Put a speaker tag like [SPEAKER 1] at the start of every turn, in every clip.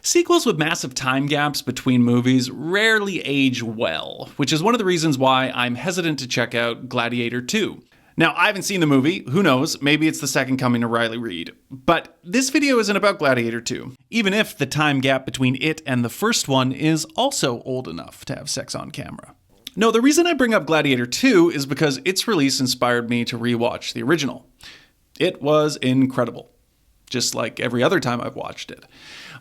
[SPEAKER 1] Sequels with massive time gaps between movies rarely age well, which is one of the reasons why I'm hesitant to check out Gladiator 2. Now, I haven't seen the movie, who knows, maybe it's the second coming of Riley Reid. But this video isn't about Gladiator 2, even if the time gap between it and the first one is also old enough to have sex on camera. No, the reason I bring up Gladiator 2 is because its release inspired me to rewatch the original. It was incredible, just like every other time I've watched it.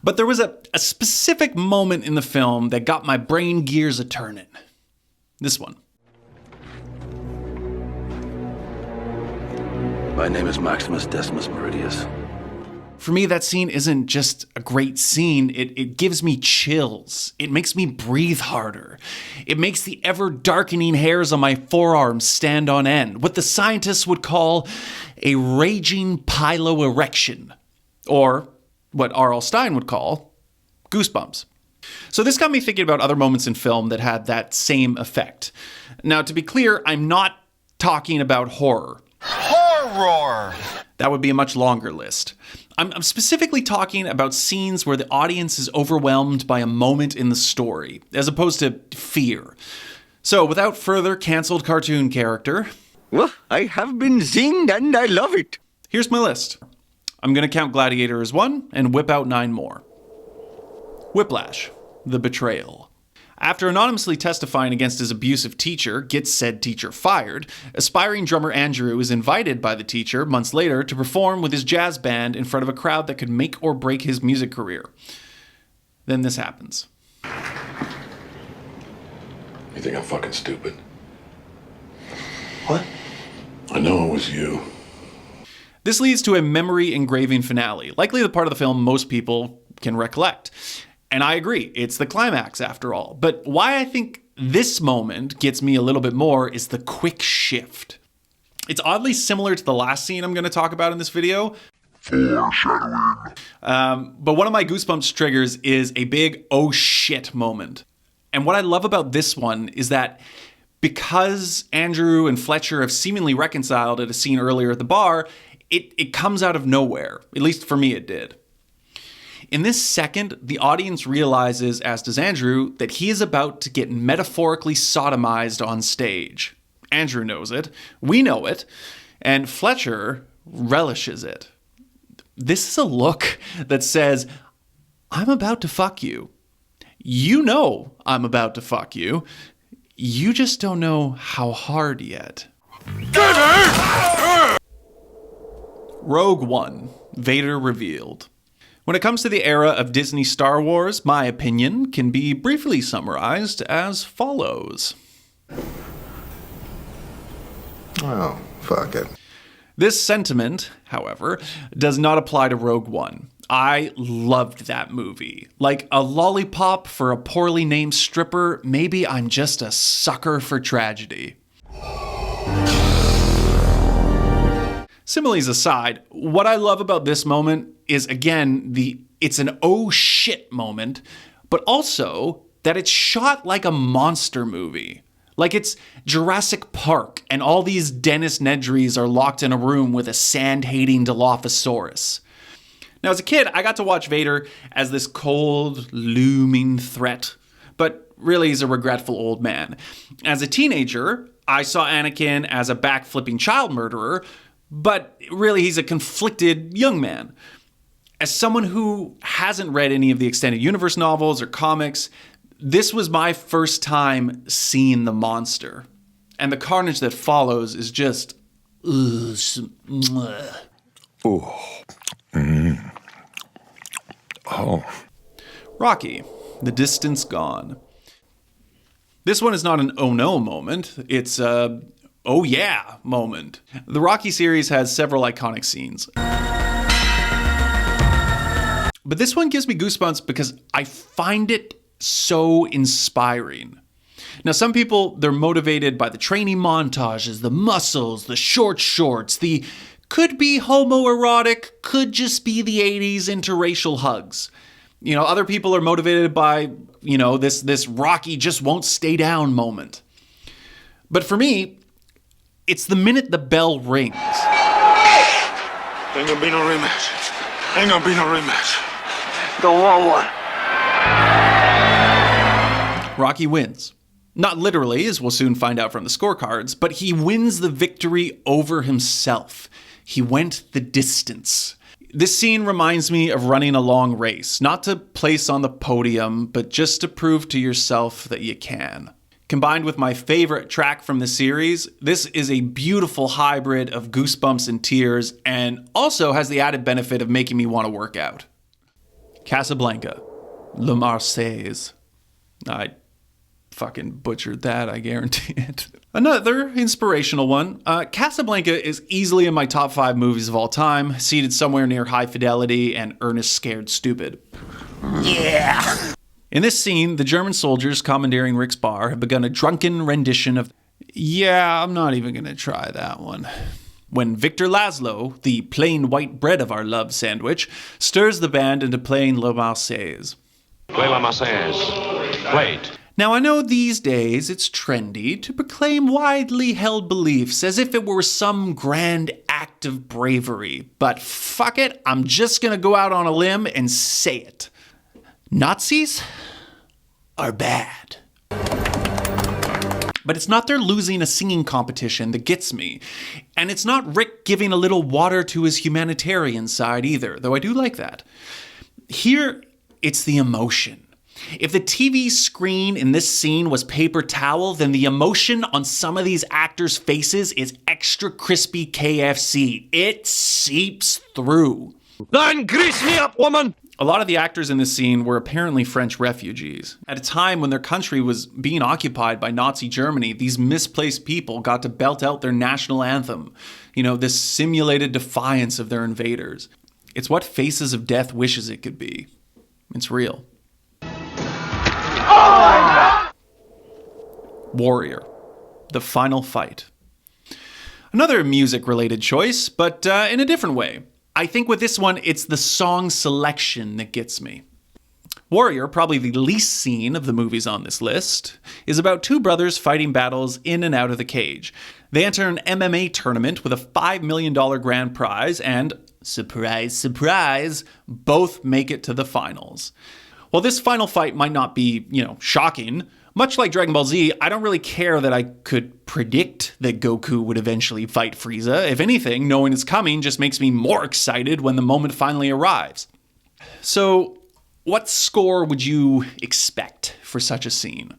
[SPEAKER 1] But there was a specific moment in the film that got my brain gears a-turning. This one.
[SPEAKER 2] My name is Maximus Decimus Meridius.
[SPEAKER 1] For me, that scene isn't just a great scene, it gives me chills. It makes me breathe harder. It makes the ever-darkening hairs on my forearms stand on end, what the scientists would call a raging piloerection, or what R.L. Stine would call goosebumps. So this got me thinking about other moments in film that had that same effect. Now, to be clear, I'm not talking about horror.
[SPEAKER 3] Horror!
[SPEAKER 1] That would be a much longer list. I'm specifically talking about scenes where the audience is overwhelmed by a moment in the story, as opposed to fear. So, without further canceled cartoon character...
[SPEAKER 4] Well, I have been zinged and I love it.
[SPEAKER 1] Here's my list. I'm going to count Gladiator as one and whip out 9 more. Whiplash, the betrayal. After anonymously testifying against his abusive teacher, gets said teacher fired, aspiring drummer Andrew is invited by the teacher months later to perform with his jazz band in front of a crowd that could make or break his music career. Then this happens.
[SPEAKER 5] You think I'm fucking stupid?
[SPEAKER 3] What?
[SPEAKER 5] I know it was you.
[SPEAKER 1] This leads to a memory engraving finale, likely the part of the film most people can recollect. And I agree, it's the climax after all. But why I think this moment gets me a little bit more is the quick shift. It's oddly similar to the last scene I'm going to talk about in this video.
[SPEAKER 5] Foreshadowing.
[SPEAKER 1] But one of my Goosebumps triggers is a big oh shit moment. And what I love about this one is that because Andrew and Fletcher have seemingly reconciled at a scene earlier at the bar, it comes out of nowhere. At least for me it did. In this second, the audience realizes, as does Andrew, that he is about to get metaphorically sodomized on stage. Andrew knows it, we know it, and Fletcher relishes it. This is a look that says, I'm about to fuck you. You know I'm about to fuck you. You just don't know how hard yet. Rogue One, Vader revealed. When it comes to the era of Disney Star Wars, my opinion can be briefly summarized as follows.
[SPEAKER 5] Oh, fuck it.
[SPEAKER 1] This sentiment, however, does not apply to Rogue One. I loved that movie. Like a lollipop for a poorly named stripper, maybe I'm just a sucker for tragedy. Similes aside, what I love about this moment is, again, it's an oh shit moment, but also that it's shot like a monster movie. Like it's Jurassic Park and all these Dennis Nedrys are locked in a room with a sand-hating Dilophosaurus. Now, as a kid, I got to watch Vader as this cold, looming threat, but really he's a regretful old man. As a teenager, I saw Anakin as a backflipping child murderer, but really he's a conflicted young man. As someone who hasn't read any of the extended universe novels or comics, this was my first time seeing the monster. And the carnage that follows is just...
[SPEAKER 5] Oh. Oh.
[SPEAKER 1] Rocky, The Distance Gone. This one is not an oh no moment, it's a oh yeah moment. The Rocky series has several iconic scenes. But this one gives me goosebumps because I find it so inspiring. Now, some people, they're motivated by the training montages, the muscles, the short shorts, the could be homoerotic, could just be the 80s interracial hugs. You know, other people are motivated by, you know, this Rocky just won't stay down moment. But for me, it's the minute the bell rings.
[SPEAKER 3] Ain't gonna be no rematch. Ain't gonna be no rematch.
[SPEAKER 4] Don't want one.
[SPEAKER 1] Rocky wins. Not literally, as we'll soon find out from the scorecards, but he wins the victory over himself. He went the distance. This scene reminds me of running a long race, not to place on the podium, but just to prove to yourself that you can. Combined with my favorite track from the series, this is a beautiful hybrid of Goosebumps and tears, and also has the added benefit of making me want to work out. Casablanca, Le Marseillaise. I fucking butchered that, I guarantee it. Another inspirational one. Casablanca is easily in my top 5 movies of all time, seated somewhere near High Fidelity and Ernest Scared Stupid.
[SPEAKER 3] Yeah!
[SPEAKER 1] In this scene, the German soldiers commandeering Rick's bar have begun a drunken rendition of... Yeah, I'm not even gonna try that one. When Victor Laszlo, the plain white bread of our love sandwich, stirs the band into playing La Marseillaise.
[SPEAKER 6] Play La Marseillaise. Play it.
[SPEAKER 1] Now, I know these days it's trendy to proclaim widely held beliefs as if it were some grand act of bravery, but fuck it, I'm just gonna go out on a limb and say it. Nazis are bad. But it's not their losing a singing competition that gets me. And it's not Rick giving a little water to his humanitarian side either, though I do like that. Here, it's the emotion. If the TV screen in this scene was paper towel, then the emotion on some of these actors' faces is extra crispy KFC. It seeps through.
[SPEAKER 4] Then grease me up, woman!
[SPEAKER 1] A lot of the actors in this scene were apparently French refugees. At a time when their country was being occupied by Nazi Germany, these misplaced people got to belt out their national anthem. You know, this simulated defiance of their invaders. It's what Faces of Death wishes it could be. It's real. Warrior, the final fight. Another music-related choice, but in a different way. I think with this one, it's the song selection that gets me. Warrior, probably the least seen of the movies on this list, is about 2 brothers fighting battles in and out of the cage. They enter an MMA tournament with a $5 million grand prize and, surprise, surprise, both make it to the finals. While this final fight might not be, shocking, much like Dragon Ball Z, I don't really care that I could predict that Goku would eventually fight Frieza. If anything, knowing it's coming just makes me more excited when the moment finally arrives. So, what score would you expect for such a scene?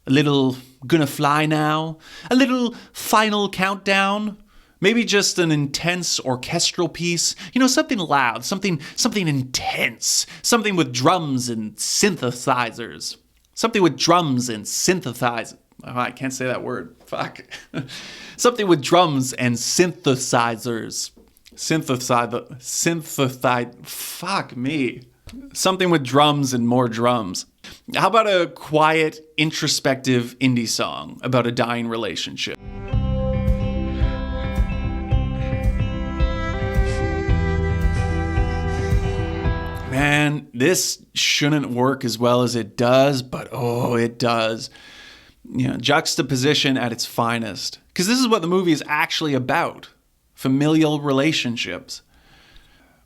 [SPEAKER 1] A little gonna fly now? A little final countdown? Maybe just an intense orchestral piece? Something loud, something intense. Something with drums and synthesizers. Something with drums and synthesizers. Oh, I can't say that word. Fuck. Something with drums and synthesizers. Fuck me. Something with drums and more drums. How about a quiet, introspective indie song about a dying relationship? Man, this shouldn't work as well as it does, but oh, it does. Juxtaposition at its finest. Because this is what the movie is actually about. Familial relationships.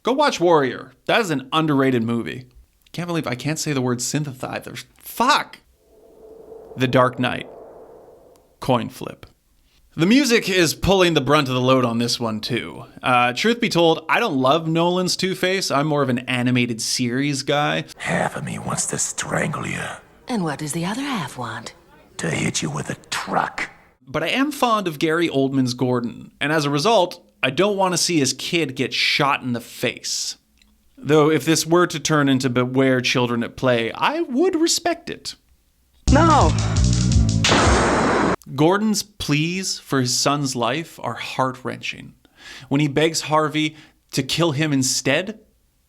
[SPEAKER 1] Go watch Warrior. That is an underrated movie. Can't believe I can't say the word synthesizer. Fuck! The Dark Knight. Coin flip. The music is pulling the brunt of the load on this one, too. Truth be told, I don't love Nolan's Two-Face. I'm more of an animated series guy.
[SPEAKER 3] Half of me wants to strangle you.
[SPEAKER 7] And what does the other half want?
[SPEAKER 3] To hit you with a truck.
[SPEAKER 1] But I am fond of Gary Oldman's Gordon, and as a result, I don't want to see his kid get shot in the face. Though if this were to turn into Beware Children at Play, I would respect it.
[SPEAKER 4] No!
[SPEAKER 1] Gordon's pleas for his son's life are heart-wrenching. When he begs Harvey to kill him instead,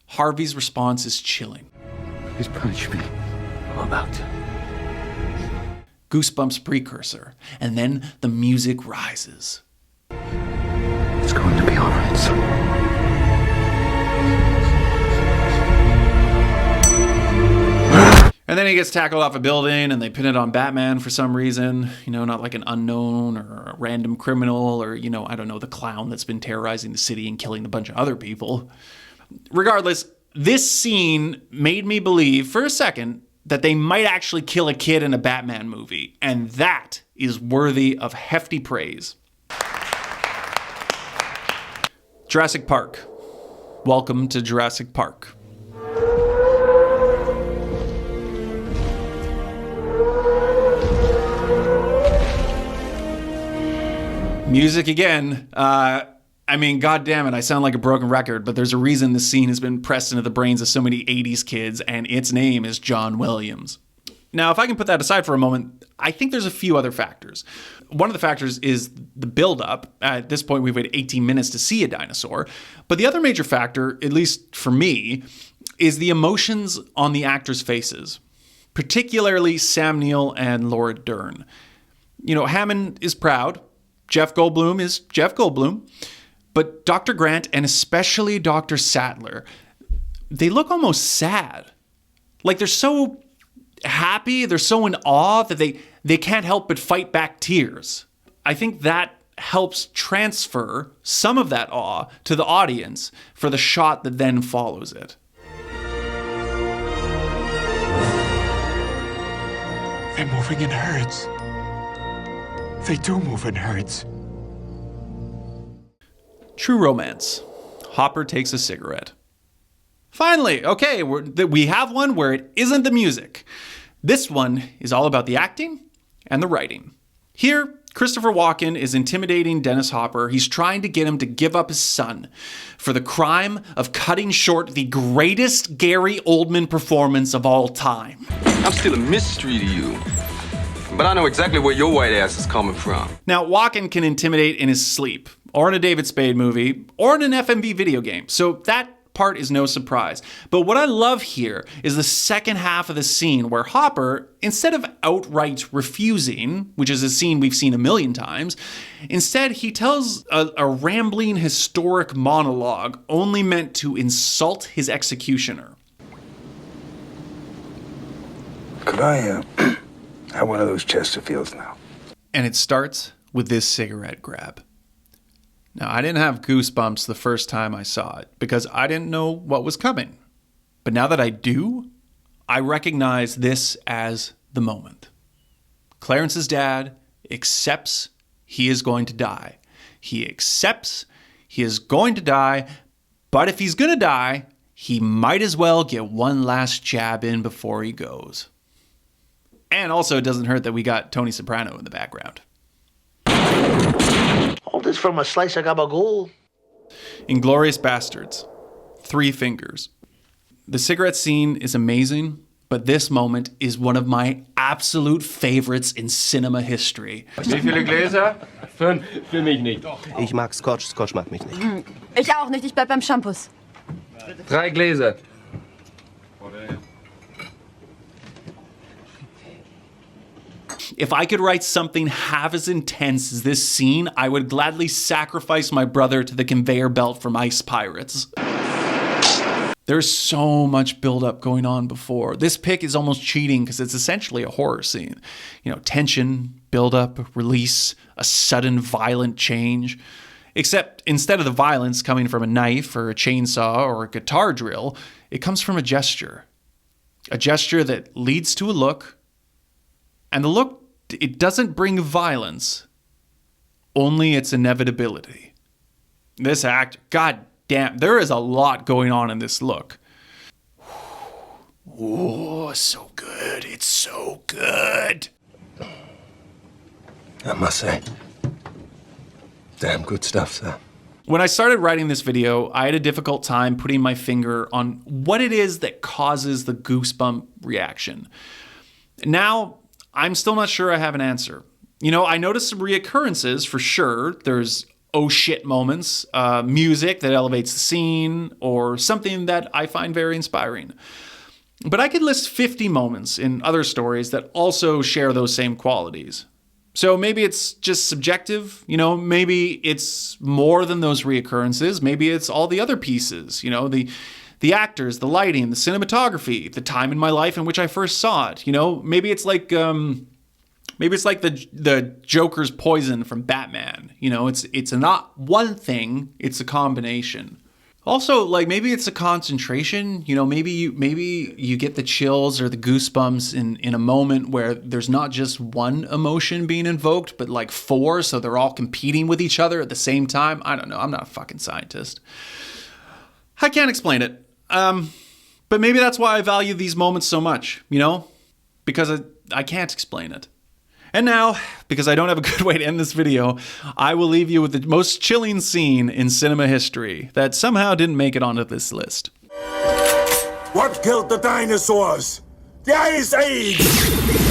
[SPEAKER 1] Harvey's response is chilling.
[SPEAKER 4] Please punish me.
[SPEAKER 2] I'm about to.
[SPEAKER 1] Goosebumps precursor, and then the music rises.
[SPEAKER 2] It's going to be all right, son.
[SPEAKER 1] And then he gets tackled off a building and they pin it on Batman for some reason. Not like an unknown or a random criminal or, I don't know, the clown that's been terrorizing the city and killing a bunch of other people. Regardless, this scene made me believe for a second that they might actually kill a kid in a Batman movie, and that is worthy of hefty praise. Jurassic Park. Welcome to Jurassic Park. Music again. God damn it, I sound like a broken record, but there's a reason this scene has been pressed into the brains of so many 80s kids, and its name is John Williams. Now, if I can put that aside for a moment, I think there's a few other factors. One of the factors is the buildup. At this point, we've waited 18 minutes to see a dinosaur. But the other major factor, at least for me, is the emotions on the actors' faces, particularly Sam Neill and Laura Dern. Hammond is proud. Jeff Goldblum is Jeff Goldblum. But Dr. Grant, and especially Dr. Sattler, they look almost sad. Like they're so happy, they're so in awe that they can't help but fight back tears. I think that helps transfer some of that awe to the audience for the shot that then follows it.
[SPEAKER 3] They're moving in herds. They do move in herds.
[SPEAKER 1] True romance. Hopper takes a cigarette. Finally, okay, we have one where it isn't the music. This one is all about the acting and the writing. Here, Christopher Walken is intimidating Dennis Hopper. He's trying to get him to give up his son for the crime of cutting short the greatest Gary Oldman performance of all time.
[SPEAKER 8] I'm still a mystery to you. But I know exactly where your white ass is coming from.
[SPEAKER 1] Now, Walken can intimidate in his sleep, or in a David Spade movie, or in an FMV video game. So that part is no surprise. But what I love here is the second half of the scene where Hopper, instead of outright refusing, which is a scene we've seen a million times, instead he tells a rambling historic monologue only meant to insult his executioner.
[SPEAKER 2] Could I, have one of those Chesterfields now?
[SPEAKER 1] And it starts with this cigarette grab. Now, I didn't have goosebumps the first time I saw it because I didn't know what was coming. But now that I do, I recognize this as the moment. Clarence's dad accepts he is going to die. He accepts he is going to die, but if he's going to die, he might as well get one last jab in before he goes. And also, it doesn't hurt that we got Tony Soprano in the background.
[SPEAKER 9] All this from a slice of gabagool.
[SPEAKER 1] Inglorious Basterds. 3 fingers. The cigarette scene is amazing, but this moment is one of my absolute favorites in cinema history.
[SPEAKER 4] Wie viele Gläser? 5. Für mich nicht.
[SPEAKER 10] Ich mag Scotch, Scotch mag mich nicht.
[SPEAKER 11] Ich auch nicht, ich bleib beim Shampoos.
[SPEAKER 4] 3 Gläser.
[SPEAKER 1] If I could write something half as intense as this scene, I would gladly sacrifice my brother to the conveyor belt from Ice Pirates. There's so much buildup going on before. This pick is almost cheating because it's essentially a horror scene. Tension, buildup, release, a sudden violent change. Except instead of the violence coming from a knife or a chainsaw or a guitar drill, it comes from a gesture. A gesture that leads to a look. And the look, it doesn't bring violence, only its inevitability. This act, god damn, there is a lot going on in this look. Oh, so good. It's so good.
[SPEAKER 2] I must say, damn good stuff, sir.
[SPEAKER 1] When I started writing this video, I had a difficult time putting my finger on what it is that causes the goosebump reaction. Now, I'm still not sure I have an answer. I noticed some reoccurrences for sure. There's oh shit moments, music that elevates the scene, or something that I find very inspiring. But I could list 50 moments in other stories that also share those same qualities. So maybe it's just subjective, maybe it's more than those reoccurrences. Maybe it's all the other pieces, the actors, the lighting, the cinematography, the time in my life in which I first saw it. Maybe it's like the Joker's poison from Batman. It's not one thing, it's a combination. Also, like, maybe it's a concentration. You know, maybe you get the chills or the goosebumps in a moment where there's not just one emotion being invoked, but like 4, so they're all competing with each other at the same time. I don't know. I'm not a fucking scientist. I can't explain it. But maybe that's why I value these moments so much, you know? Because I can't explain it. And now, because I don't have a good way to end this video, I will leave you with the most chilling scene in cinema history that somehow didn't make it onto this list.
[SPEAKER 3] What killed the dinosaurs? The Ice Age!